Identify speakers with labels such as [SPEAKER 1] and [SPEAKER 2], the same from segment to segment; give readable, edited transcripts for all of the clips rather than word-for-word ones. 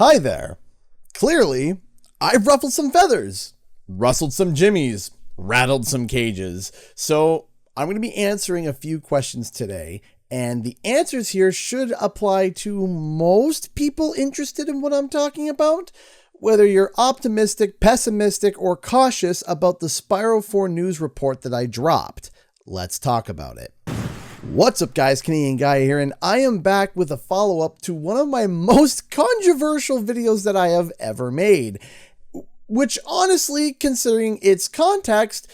[SPEAKER 1] Hi there. Clearly, I've ruffled some feathers, rustled some jimmies, rattled some cages. So I'm going to be answering a few questions today, and the answers here should apply to most people interested in what I'm talking about, whether you're optimistic, pessimistic, or cautious about the Spyro 4 news report that I dropped. Let's talk about it. What's up guys, Canadian Guy here, and I am back with a follow-up to one of my most controversial videos that I have ever made. Which honestly, considering its context,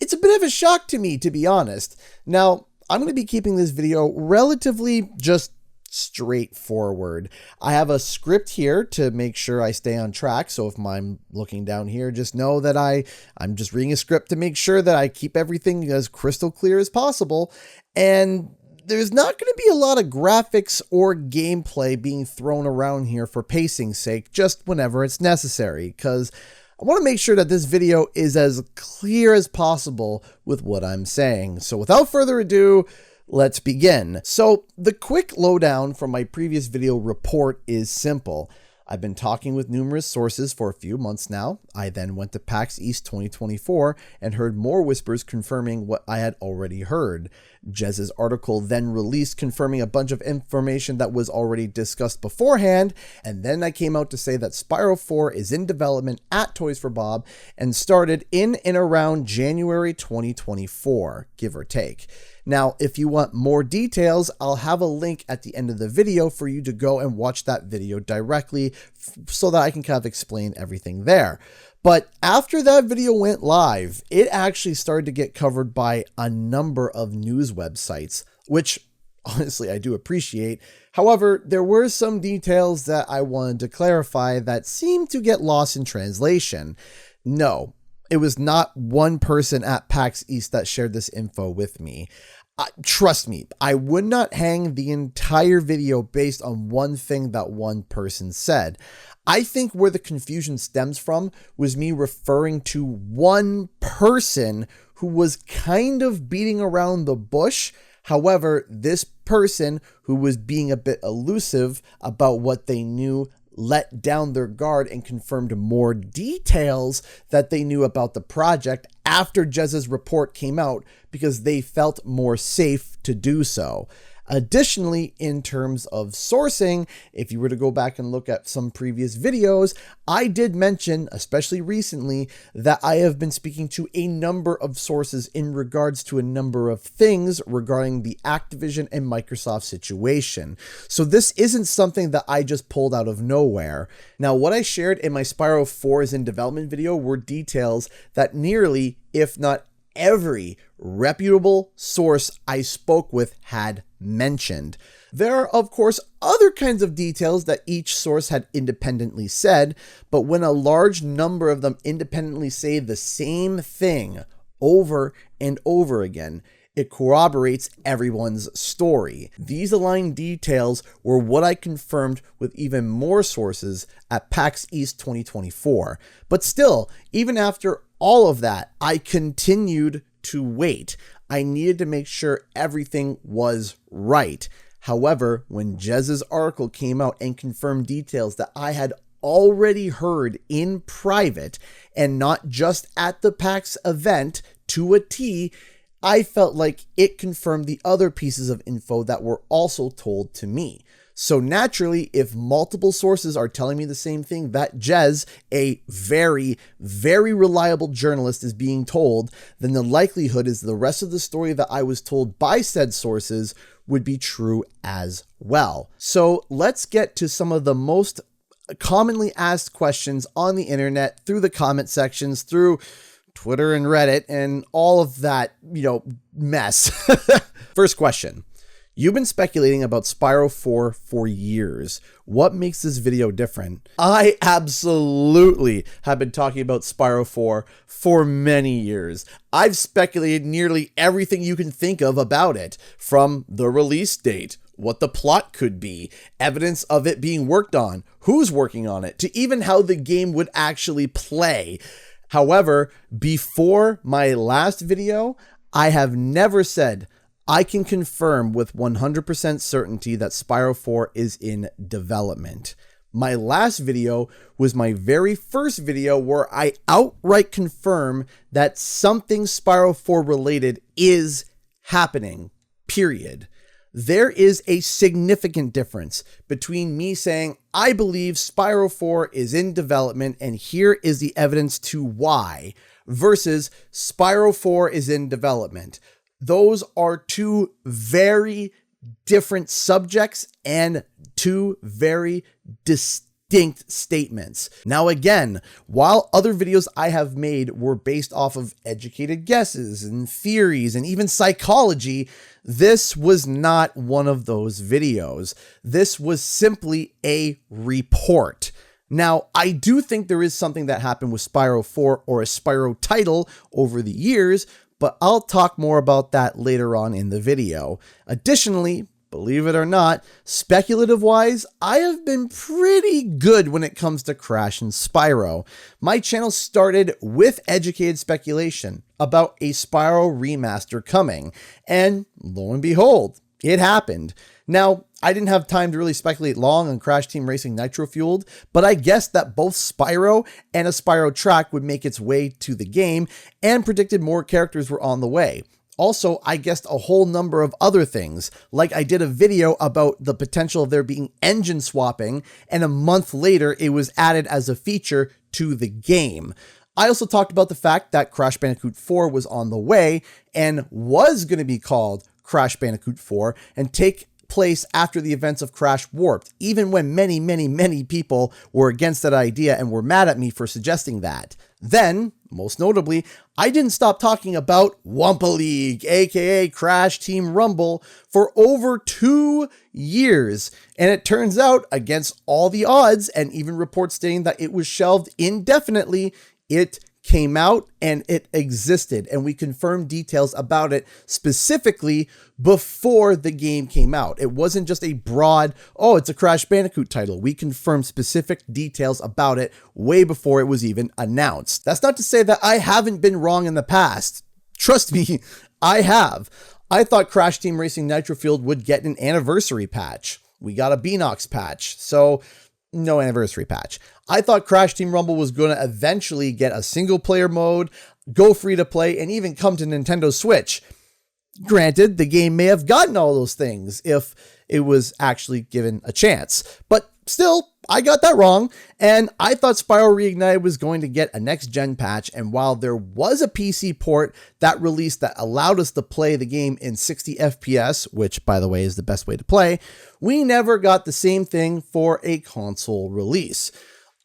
[SPEAKER 1] it's a bit of a shock to me, to be honest. Now, I'm going to be keeping this video relatively just straightforward. I have a script here to make sure I stay on track, so if I'm looking down here, just know that I'm just reading a script to make sure that I keep everything as crystal clear as possible. And there's not going to be a lot of graphics or gameplay being thrown around here for pacing's sake, just whenever it's necessary, because I want to make sure that this video is as clear as possible with what I'm saying. So without further ado, let's begin. So the quick lowdown from my previous video report is simple. I've been talking with numerous sources for a few months now. I then went to PAX East 2024 and heard more whispers confirming what I had already heard. Jez's article then released confirming a bunch of information that was already discussed beforehand, and then I came out to say that Spyro 4 is in development at Toys for Bob and started in and around January 2024, give or take. Now, if you want more details, I'll have a link at the end of the video for you to go and watch that video directly so that I can kind of explain everything there. But after that video went live, it actually started to get covered by a number of news websites, which honestly I do appreciate. However, there were some details that I wanted to clarify that seemed to get lost in translation. No, it was not one person at PAX East that shared this info with me. Trust me, I would not hang the entire video based on one thing that one person said. I think where the confusion stems from was me referring to one person who was kind of beating around the bush. However, this person who was being a bit elusive about what they knew let down their guard and confirmed more details that they knew about the project after Jez's report came out because they felt more safe to do so. Additionally, in terms of sourcing, if you were to go back and look at some previous videos, I did mention, especially recently, that I have been speaking to a number of sources in regards to a number of things regarding the Activision and Microsoft situation. So this isn't something that I just pulled out of nowhere. Now, what I shared in my Spyro 4 is in development video were details that nearly, if not every reputable source I spoke with had mentioned. There are, of course, other kinds of details that each source had independently said, but when a large number of them independently say the same thing over and over again, it corroborates everyone's story. These aligned details were what I confirmed with even more sources at PAX East 2024. But still, even after all of that, I continued to wait. I needed to make sure everything was right. However, when Jez's article came out and confirmed details that I had already heard in private and not just at the PAX event to a T, I felt like it confirmed the other pieces of info that were also told to me. So naturally, if multiple sources are telling me the same thing that Jez, a very, very reliable journalist, is being told, then the likelihood is the rest of the story that I was told by said sources would be true as well. So let's get to some of the most commonly asked questions on the internet, through the comment sections, through Twitter and Reddit, and all of that, mess. First question. You've been speculating about Spyro 4 for years. What makes this video different? I absolutely have been talking about Spyro 4 for many years. I've speculated nearly everything you can think of about it, from the release date, what the plot could be, evidence of it being worked on, who's working on it, to even how the game would actually play. However, before my last video, I have never said I can confirm with 100% certainty that Spyro 4 is in development. My last video was my very first video where I outright confirm that something Spyro 4 related is happening, period. There is a significant difference between me saying, I believe Spyro 4 is in development and here is the evidence to why, versus Spyro 4 is in development. Those are two very different subjects and two very distinct statements. Now again, while other videos I have made were based off of educated guesses and theories and even psychology, this was not one of those videos. This was simply a report. Now, I do think there is something that happened with Spyro 4 or a Spyro title over the years, but I'll talk more about that later on in the video. Additionally, believe it or not, speculative-wise, I have been pretty good when it comes to Crash and Spyro. My channel started with educated speculation about a Spyro remaster coming, and lo and behold, it happened. Now, I didn't have time to really speculate long on Crash Team Racing Nitro Fueled, but I guessed that both Spyro and a Spyro track would make its way to the game and predicted more characters were on the way. Also, I guessed a whole number of other things, like I did a video about the potential of there being engine swapping, and a month later it was added as a feature to the game. I also talked about the fact that Crash Bandicoot 4 was on the way and was going to be called Crash Bandicoot 4 and take place after the events of Crash Warped, even when many people were against that idea and were mad at me for suggesting that. Then, most notably, I didn't stop talking about Wumpa League, aka Crash Team Rumble, for over 2 years. And it turns out, against all the odds and even reports stating that it was shelved indefinitely, it came out and it existed, and we confirmed details about it specifically before the game came out. It wasn't just a broad, oh, it's a Crash Bandicoot title. We confirmed specific details about it way before it was even announced. That's not to say that I haven't been wrong in the past. Trust me, I have. I thought Crash Team Racing Nitro Fueled would get an anniversary patch. We got a Beanox patch, so no anniversary patch. I thought Crash Team Rumble was going to eventually get a single player mode, go free to play, and even come to Nintendo Switch. Granted, the game may have gotten all those things if it was actually given a chance, but still, I got that wrong, and I thought Spyro Reignited was going to get a next-gen patch, and while there was a PC port that released that allowed us to play the game in 60 FPS, which, by the way, is the best way to play, we never got the same thing for a console release.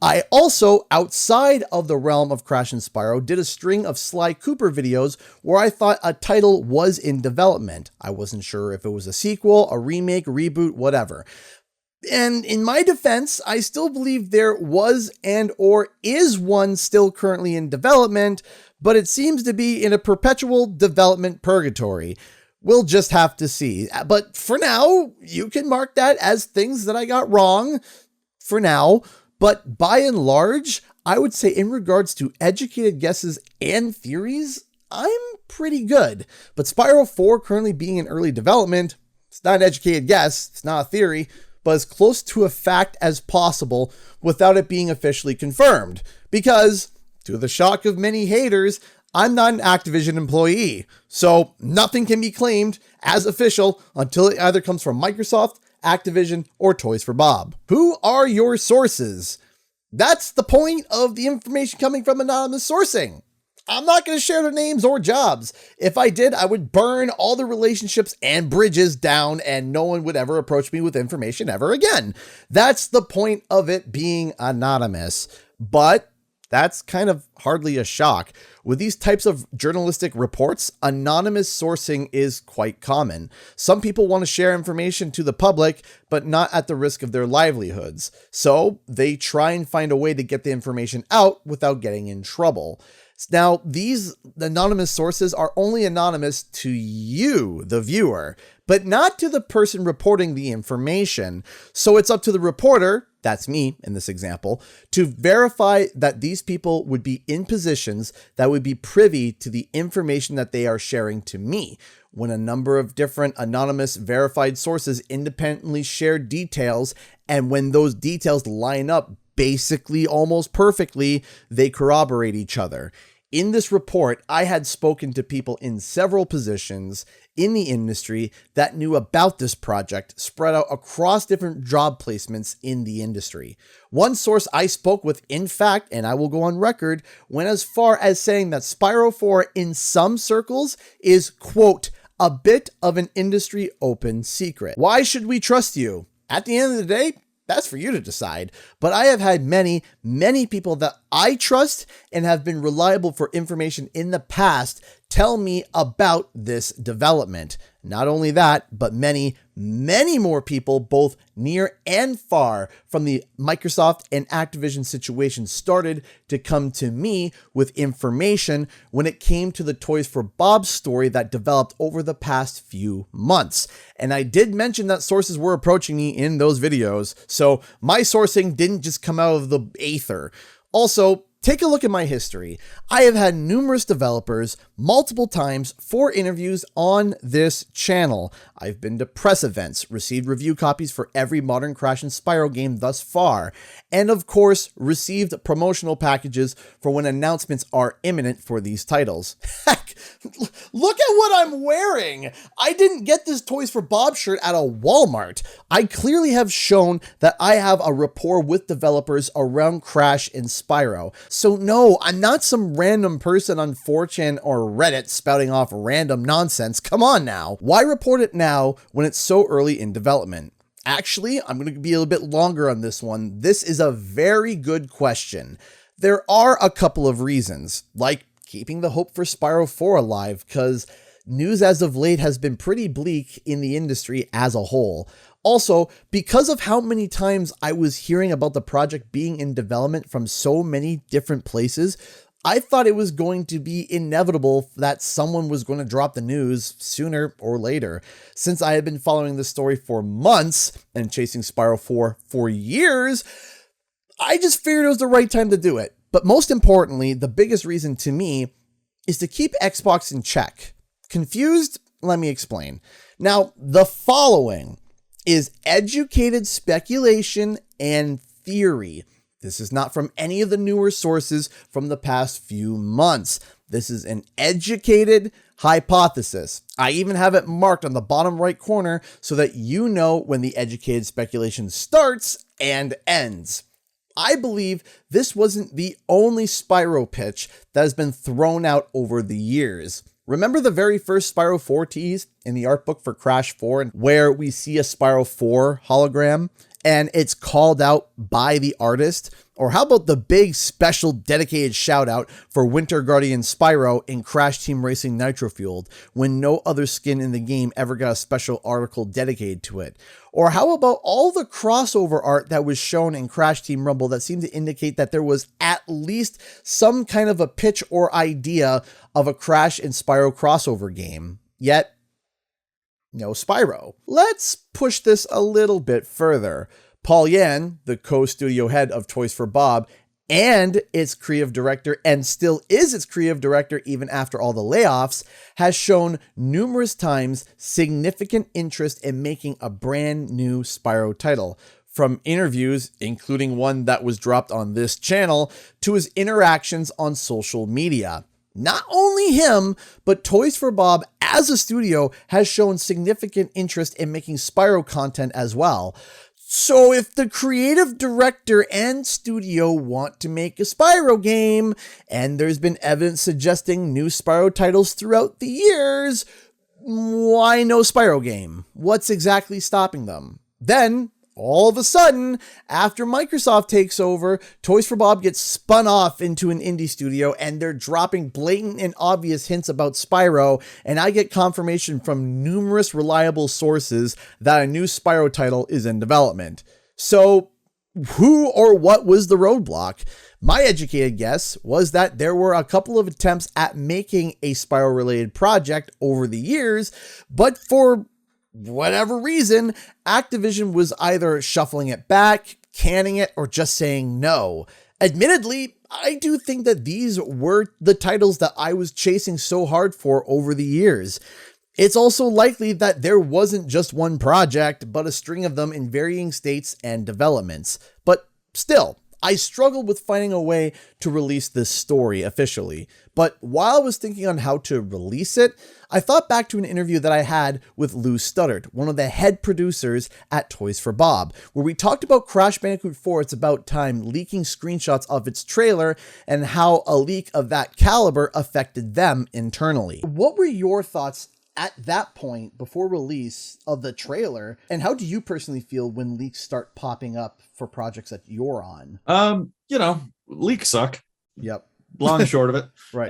[SPEAKER 1] I also, outside of the realm of Crash and Spyro, did a string of Sly Cooper videos where I thought a title was in development. I wasn't sure if it was a sequel, a remake, reboot, whatever. And in my defense, I still believe there was and or is one still currently in development, but it seems to be in a perpetual development purgatory. We'll just have to see. But for now, you can mark that as things that I got wrong for now. But by and large, I would say in regards to educated guesses and theories, I'm pretty good. But Spyro 4 currently being in early development, it's not an educated guess, it's not a theory, but as close to a fact as possible without it being officially confirmed. Because, to the shock of many haters, I'm not an Activision employee, so nothing can be claimed as official until it either comes from Microsoft, Activision, or Toys for Bob. Who are your sources? That's the point of the information coming from anonymous sourcing. I'm not going to share their names or jobs. If I did, I would burn all the relationships and bridges down and no one would ever approach me with information ever again. That's the point of it being anonymous. But that's kind of hardly a shock. With these types of journalistic reports, anonymous sourcing is quite common. Some people want to share information to the public, but not at the risk of their livelihoods. So they try and find a way to get the information out without getting in trouble. Now, these anonymous sources are only anonymous to you, the viewer, but not to the person reporting the information. So it's up to the reporter that's me in this example, to verify that these people would be in positions that would be privy to the information that they are sharing to me. When a number of different anonymous verified sources independently share details, and when those details line up basically almost perfectly, they corroborate each other. In this report, I had spoken to people in several positions in the industry that knew about this project spread out across different job placements in the industry. One source I spoke with, in fact, and I will go on record, went as far as saying that Spyro 4 in some circles is, quote, a bit of an industry open secret. Why should we trust you? At the end of the day, that's for you to decide. But I have had many people that I trust and have been reliable for information in the past tell me about this development. Not only that, but many more people, both near and far from the Microsoft and Activision situation, started to come to me with information when it came to the Toys for Bob story that developed over the past few months. And I did mention that sources were approaching me in those videos, so my sourcing didn't just come out of the aether. Also, take a look at my history. I have had numerous developers multiple times for interviews on this channel. I've been to press events, received review copies for every Modern Crash and Spyro game thus far, and of course, received promotional packages for when announcements are imminent for these titles. Heck, look at what I'm wearing! I didn't get this Toys for Bob shirt at a Walmart. I clearly have shown that I have a rapport with developers around Crash and Spyro. So no, I'm not some random person on 4chan or Reddit spouting off random nonsense. Come on now. Why report it now when it's so early in development? Actually, I'm going to be a little bit longer on this one. This is a very good question. There are a couple of reasons, like keeping the hope for Spyro 4 alive, because news as of late has been pretty bleak in the industry as a whole. Also, because of how many times I was hearing about the project being in development from so many different places, I thought it was going to be inevitable that someone was going to drop the news sooner or later. Since I had been following this story for months and chasing Spyro 4 for years, I just figured it was the right time to do it. But most importantly, the biggest reason to me is to keep Xbox in check. Confused? Let me explain. Now, the following is educated speculation and theory. This is not from any of the newer sources from the past few months. This is an educated hypothesis. I even have it marked on the bottom right corner so that you know when the educated speculation starts and ends. I believe this wasn't the only Spyro pitch that has been thrown out over the years. Remember the very first Spyro 4 tease in the art book for Crash 4 where we see a Spyro 4 hologram and it's called out by the artist? Or how about the big special dedicated shout out for Winter Guardian Spyro in Crash Team Racing Nitro Fueled when no other skin in the game ever got a special article dedicated to it? Or how about all the crossover art that was shown in Crash Team Rumble that seemed to indicate that there was at least some kind of a pitch or idea of a Crash and Spyro crossover game? Yet, no Spyro. Let's push this a little bit further. Paul Yan, the co-studio head of Toys for Bob and its creative director, and still is its creative director even after all the layoffs, has shown numerous times significant interest in making a brand new Spyro title. From interviews, including one that was dropped on this channel, to his interactions on social media. Not only him, but Toys for Bob as a studio has shown significant interest in making Spyro content as well. So if the creative director and studio want to make a Spyro game, and there's been evidence suggesting new Spyro titles throughout the years, why no Spyro game? What's exactly stopping them? Then, all of a sudden, after Microsoft takes over, Toys for Bob gets spun off into an indie studio and they're dropping blatant and obvious hints about Spyro, and I get confirmation from numerous reliable sources that a new Spyro title is in development. So, who or what was the roadblock? My educated guess was that there were a couple of attempts at making a Spyro-related project over the years, but for whatever reason, Activision was either shuffling it back, canning it, or just saying no. Admittedly, I do think that these were the titles that I was chasing so hard for over the years. It's also likely that there wasn't just one project, but a string of them in varying states and developments. But still, I struggled with finding a way to release this story officially. But while I was thinking on how to release it, I thought back to an interview that I had with Lou Studdard, one of the head producers at Toys for Bob, where we talked about Crash Bandicoot 4 It's About Time leaking screenshots of its trailer and how a leak of that caliber affected them internally. What were your thoughts at that point before release of the trailer, and how do you personally feel when leaks start popping up for projects that you're on?
[SPEAKER 2] Leaks suck.
[SPEAKER 1] Yep.
[SPEAKER 2] Long and short of it.
[SPEAKER 1] Right.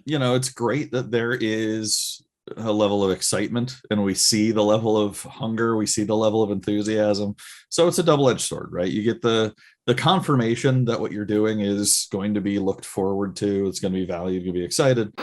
[SPEAKER 2] It's great that there is a level of excitement and we see the level of hunger, we see the level of enthusiasm. So it's a double-edged sword, right? You get the confirmation that what you're doing is going to be looked forward to, it's going to be valued, you'll be excited.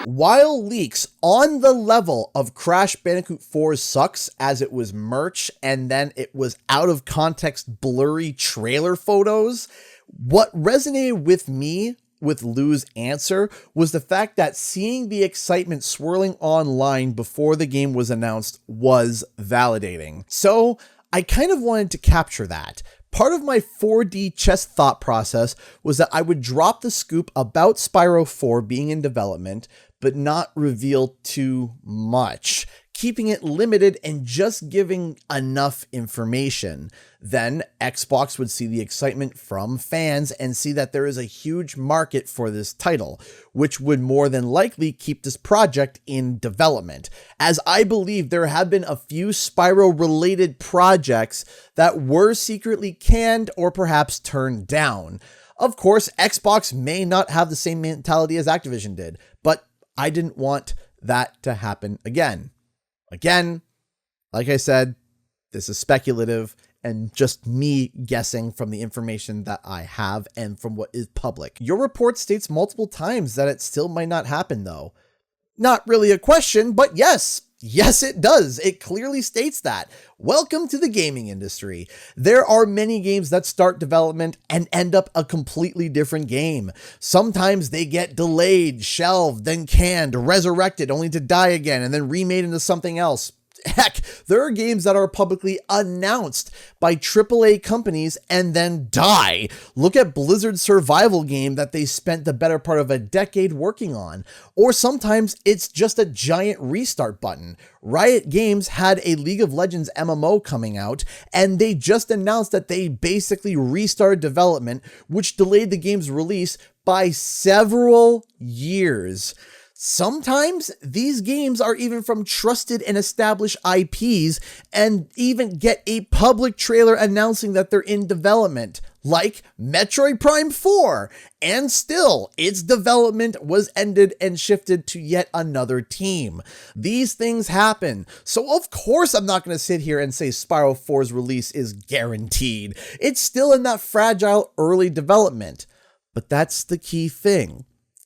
[SPEAKER 1] While leaks on the level of Crash Bandicoot 4 sucks, as it was merch and then it was out of context blurry trailer photos, what resonated with me with Lou's answer was the fact that seeing the excitement swirling online before the game was announced was validating. So I kind of wanted to capture that. Part of my 4D chess thought process was that I would drop the scoop about Spyro 4 being in development, but not reveal too much, keeping it limited and just giving enough information. Then Xbox would see the excitement from fans and see that there is a huge market for this title, which would more than likely keep this project in development, as I believe there have been a few Spyro-related projects that were secretly canned or perhaps turned down. Of course, Xbox may not have the same mentality as Activision did, but I didn't want that to happen again. Again, like I said, this is speculative and just me guessing from the information that I have and from what is public. Your report states multiple times that it still might not happen though. Not really a question, but yes, it does. It clearly states that. Welcome to the gaming industry. There are many games that start development and end up a completely different game. Sometimes they get delayed, shelved, then canned, resurrected, only to die again, and then remade into something else. Heck, there are games that are publicly announced by AAA companies and then die. Look at Blizzard's survival game that they spent the better part of a decade working on. Or sometimes it's just a giant restart button. Riot Games had a League of Legends MMO coming out, and they just announced that they basically restarted development, which delayed the game's release by several years. Sometimes these games are even from trusted and established IPs and even get a public trailer announcing that they're in development, like Metroid Prime 4, and still its development was ended and shifted to yet another team. These things happen, so of course I'm not going to sit here and say Spyro 4's release is guaranteed. It's still in that fragile early development, but that's the key thing.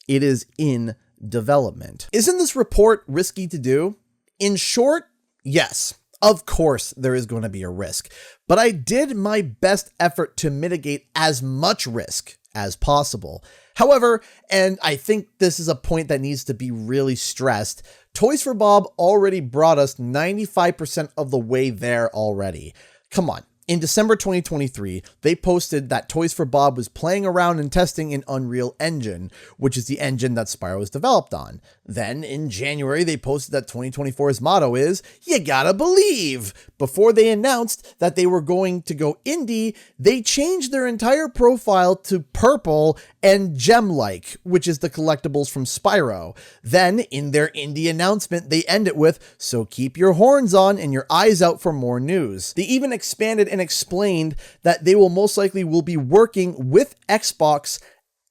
[SPEAKER 1] It is in development. Isn't this report risky to do? In short, yes, of course there is going to be a risk, but I did my best effort to mitigate as much risk as possible. However, and I think this is a point that needs to be really stressed, Toys for Bob already brought us 95% of the way there already. Come on. In December 2023, they posted that Toys for Bob was playing around and testing in Unreal Engine, which is the engine that Spyro is developed on. Then in January, they posted that 2024's motto is, "You gotta believe." Before they announced that they were going to go indie, they changed their entire profile to purple and gem-like, which is the collectibles from Spyro. Then in their indie announcement, they end it with, "So keep your horns on and your eyes out for more news." They even expanded and explained that they will most likely be working with Xbox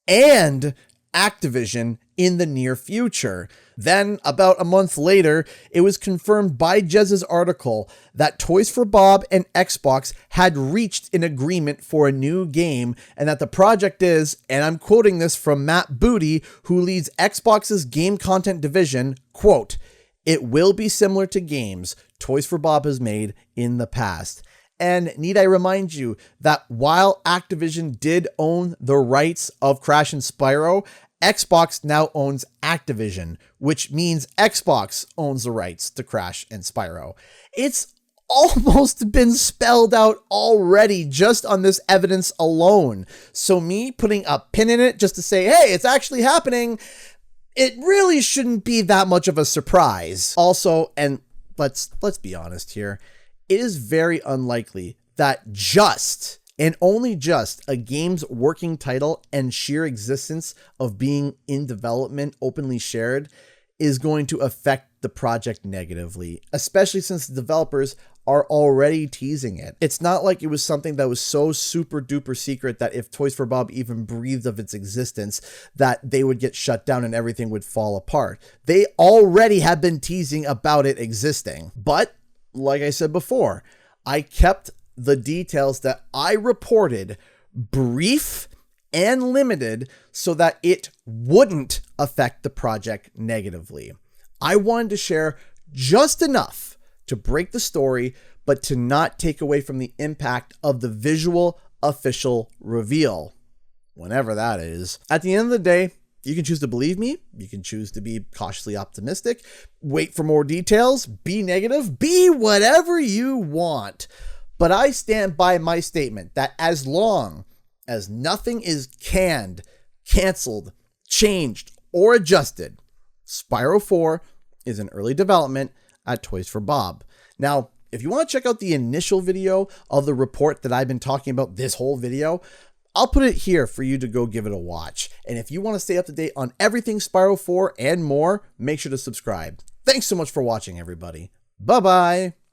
[SPEAKER 1] and Activision in the near future. Then, about a month later, it was confirmed by Jez's article that Toys for Bob and Xbox had reached an agreement for a new game, and that the project is, and I'm quoting this from Matt Booty, who leads Xbox's game content division, quote, "It will be similar to games Toys for Bob has made in the past." And need I remind you that while Activision did own the rights of Crash and Spyro, Xbox now owns Activision, which means Xbox owns the rights to Crash and Spyro. It's almost been spelled out already just on this evidence alone. So me putting a pin in it just to say, hey, it's actually happening, it really shouldn't be that much of a surprise. Also, and let's be honest here, it is very unlikely that just and only just a game's working title and sheer existence of being in development openly shared is going to affect the project negatively, especially since the developers are already teasing it. It's not like it was something that was so super duper secret that if Toys for Bob even breathed of its existence, that they would get shut down and everything would fall apart. They already have been teasing about it existing. But like I said before, I kept the details that I reported brief and limited so that it wouldn't affect the project negatively. I wanted to share just enough to break the story, but to not take away from the impact of the visual official reveal, whenever that is. At the end of the day, you can choose to believe me, you can choose to be cautiously optimistic, wait for more details, be negative, be whatever you want. But I stand by my statement that as long as nothing is canned, canceled, changed, or adjusted, Spyro 4 is in early development at Toys for Bob. Now, if you want to check out the initial video of the report that I've been talking about this whole video, I'll put it here for you to go give it a watch. And if you want to stay up to date on everything Spyro 4 and more, make sure to subscribe. Thanks so much for watching, everybody. Bye-bye.